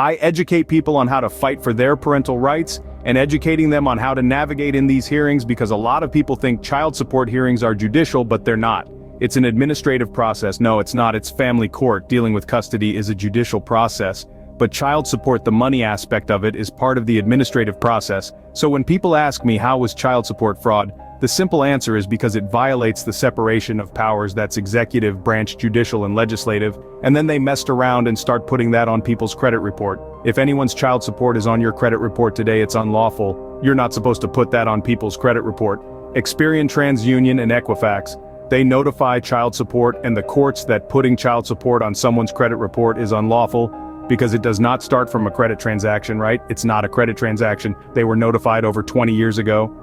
I educate people on how to fight for their parental rights, and educating them on how to navigate in these hearings, because a lot of people think child support hearings are judicial, but they're not. It's an administrative process. No, it's not. It's family court. Dealing with custody is a judicial process. But child support, the money aspect of it, is part of the administrative process. So when people ask me how was child support fraud, the simple answer is because it violates the separation of powers, that's executive branch, judicial and legislative, and then they messed around and start putting that on people's credit report. If anyone's child support is on your credit report today, it's unlawful. You're not supposed to put that on people's credit report. Experian, TransUnion and Equifax, they notify child support and the courts that putting child support on someone's credit report is unlawful, because it does not start from a credit transaction, right? It's not a credit transaction. They were notified over 20 years ago.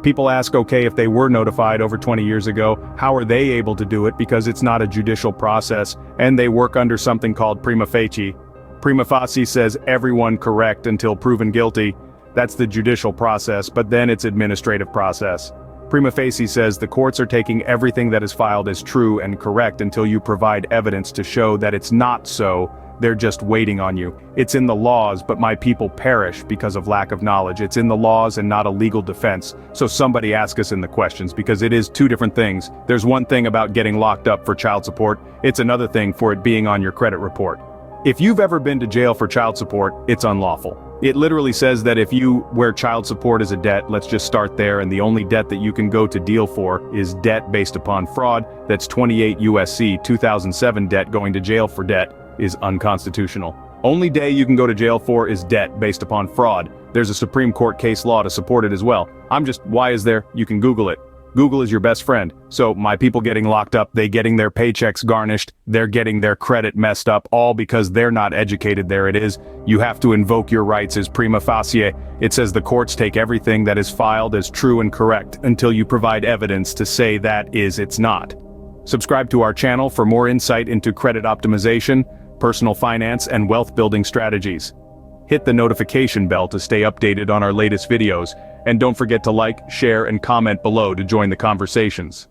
People ask, okay, if they were notified over 20 years ago, how are they able to do it? Because it's not a judicial process, and they work under something called prima facie. Prima facie says everyone correct until proven guilty. That's the judicial process, but then it's administrative process. Prima facie says the courts are taking everything that is filed as true and correct until you provide evidence to show that it's not so. They're just waiting on you. It's in the laws, but my people perish because of lack of knowledge. It's in the laws and not a legal defense. So somebody ask us in the questions, because it is two different things. There's one thing about getting locked up for child support. It's another thing for it being on your credit report. If you've ever been to jail for child support, it's unlawful. It literally says that if where child support is a debt, let's just start there, and the only debt that you can go to deal for is debt based upon fraud. That's 28 USC 2007 debt. Going to jail for debt is unconstitutional. Only day you can go to jail for is debt based upon fraud. There's a Supreme Court case law to support it as well. Why is there? You can Google it. Google is your best friend. So my people getting locked up, they getting their paychecks garnished, they're getting their credit messed up, all because they're not educated. There it is. You have to invoke your rights as prima facie. It says the courts take everything that is filed as true and correct until you provide evidence to say that it's not. Subscribe to our channel for more insight into credit optimization, personal finance and wealth building strategies. Hit the notification bell to stay updated on our latest videos, and don't forget to like, share and comment below to join the conversations.